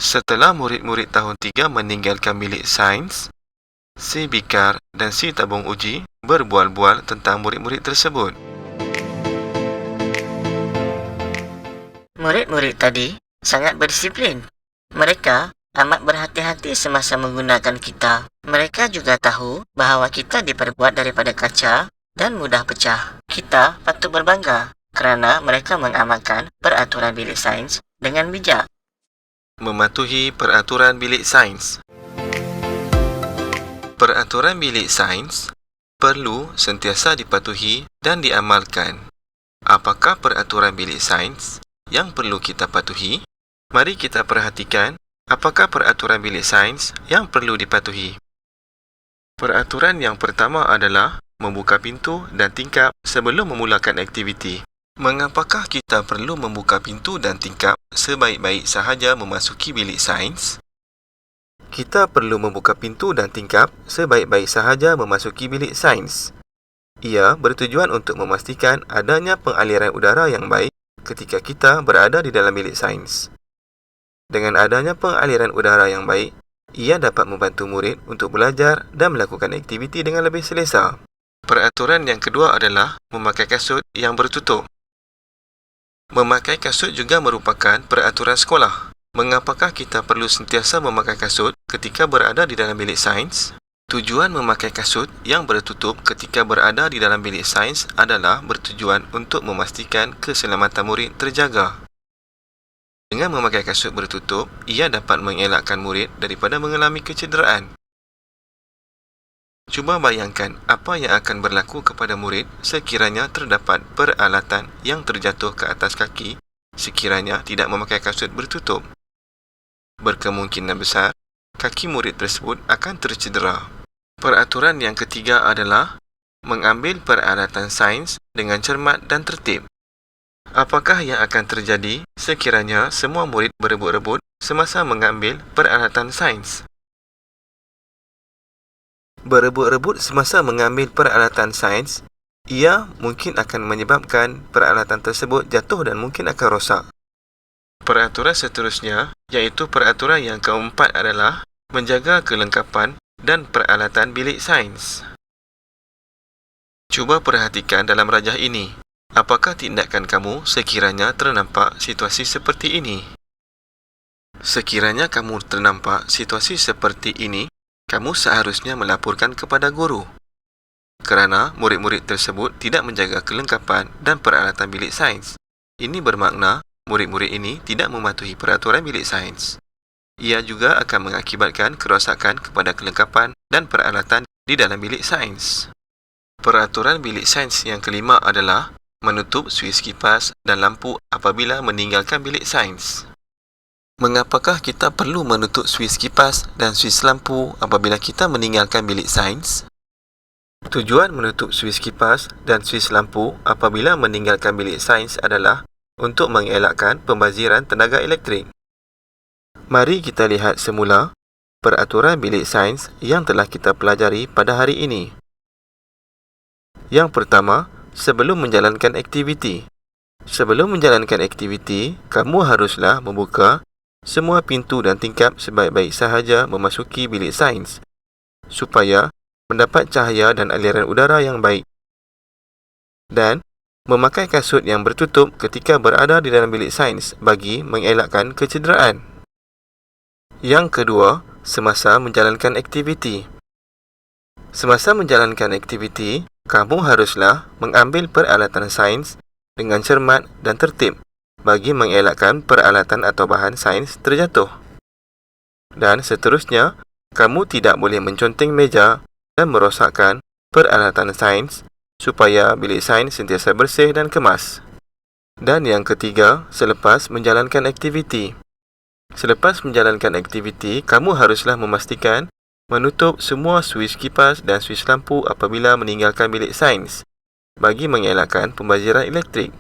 Setelah murid-murid tahun 3 meninggalkan bilik sains, si Bikar dan si tabung uji berbual-bual tentang murid-murid tersebut. Murid-murid tadi sangat berdisiplin. Mereka amat berhati-hati semasa menggunakan kita. Mereka juga tahu bahawa kita diperbuat daripada kaca dan mudah pecah. Kita patut berbangga kerana mereka mengamalkan peraturan bilik sains dengan bijak. Mematuhi peraturan bilik sains. Peraturan bilik sains perlu sentiasa dipatuhi dan diamalkan. Apakah peraturan bilik sains yang perlu kita patuhi? Mari kita perhatikan apakah peraturan bilik sains yang perlu dipatuhi. Peraturan yang pertama adalah membuka pintu dan tingkap sebelum memulakan aktiviti. Mengapakah kita perlu membuka pintu dan tingkap sebaik-baik sahaja memasuki bilik sains? Kita perlu membuka pintu dan tingkap sebaik-baik sahaja memasuki bilik sains. Ia bertujuan untuk memastikan adanya pengaliran udara yang baik ketika kita berada di dalam bilik sains. Dengan adanya pengaliran udara yang baik, ia dapat membantu murid untuk belajar dan melakukan aktiviti dengan lebih selesa. Peraturan yang kedua adalah memakai kasut yang bertutup. Memakai kasut juga merupakan peraturan sekolah. Mengapakah kita perlu sentiasa memakai kasut ketika berada di dalam bilik sains? Tujuan memakai kasut yang bertutup ketika berada di dalam bilik sains adalah bertujuan untuk memastikan keselamatan murid terjaga. Dengan memakai kasut bertutup, ia dapat mengelakkan murid daripada mengalami kecederaan. Cuba bayangkan apa yang akan berlaku kepada murid sekiranya terdapat peralatan yang terjatuh ke atas kaki sekiranya tidak memakai kasut bertutup. Berkemungkinan besar, kaki murid tersebut akan tercedera. Peraturan yang ketiga adalah mengambil peralatan sains dengan cermat dan tertib. Apakah yang akan terjadi sekiranya semua murid berebut-rebut semasa mengambil peralatan sains? Berebut-rebut semasa mengambil peralatan sains, ia mungkin akan menyebabkan peralatan tersebut jatuh dan mungkin akan rosak. Peraturan seterusnya, iaitu peraturan yang keempat adalah menjaga kelengkapan dan peralatan bilik sains. Cuba perhatikan dalam rajah ini. Apakah tindakan kamu sekiranya ternampak situasi seperti ini? Sekiranya kamu ternampak situasi seperti ini, kamu seharusnya melaporkan kepada guru. Kerana murid-murid tersebut tidak menjaga kelengkapan dan peralatan bilik sains. Ini bermakna murid-murid ini tidak mematuhi peraturan bilik sains. Ia juga akan mengakibatkan kerosakan kepada kelengkapan dan peralatan di dalam bilik sains. Peraturan bilik sains yang kelima adalah menutup suis kipas dan lampu apabila meninggalkan bilik sains. Mengapakah kita perlu menutup suis kipas dan suis lampu apabila kita meninggalkan bilik sains? Tujuan menutup suis kipas dan suis lampu apabila meninggalkan bilik sains adalah untuk mengelakkan pembaziran tenaga elektrik. Mari kita lihat semula peraturan bilik sains yang telah kita pelajari pada hari ini. Yang pertama, sebelum menjalankan aktiviti. Sebelum menjalankan aktiviti, kamu haruslah membuka semua pintu dan tingkap sebaik-baik sahaja memasuki bilik sains supaya mendapat cahaya dan aliran udara yang baik. Dan memakai kasut yang bertutup ketika berada di dalam bilik sains bagi mengelakkan kecederaan. Yang kedua, semasa menjalankan aktiviti. Semasa menjalankan aktiviti, kamu haruslah mengambil peralatan sains dengan cermat dan tertib bagi mengelakkan peralatan atau bahan sains terjatuh. Dan seterusnya, kamu tidak boleh menconteng meja dan merosakkan peralatan sains supaya bilik sains sentiasa bersih dan kemas. Dan yang ketiga, selepas menjalankan aktiviti. Selepas menjalankan aktiviti, kamu haruslah memastikan menutup semua suis kipas dan suis lampu apabila meninggalkan bilik sains bagi mengelakkan pembaziran elektrik.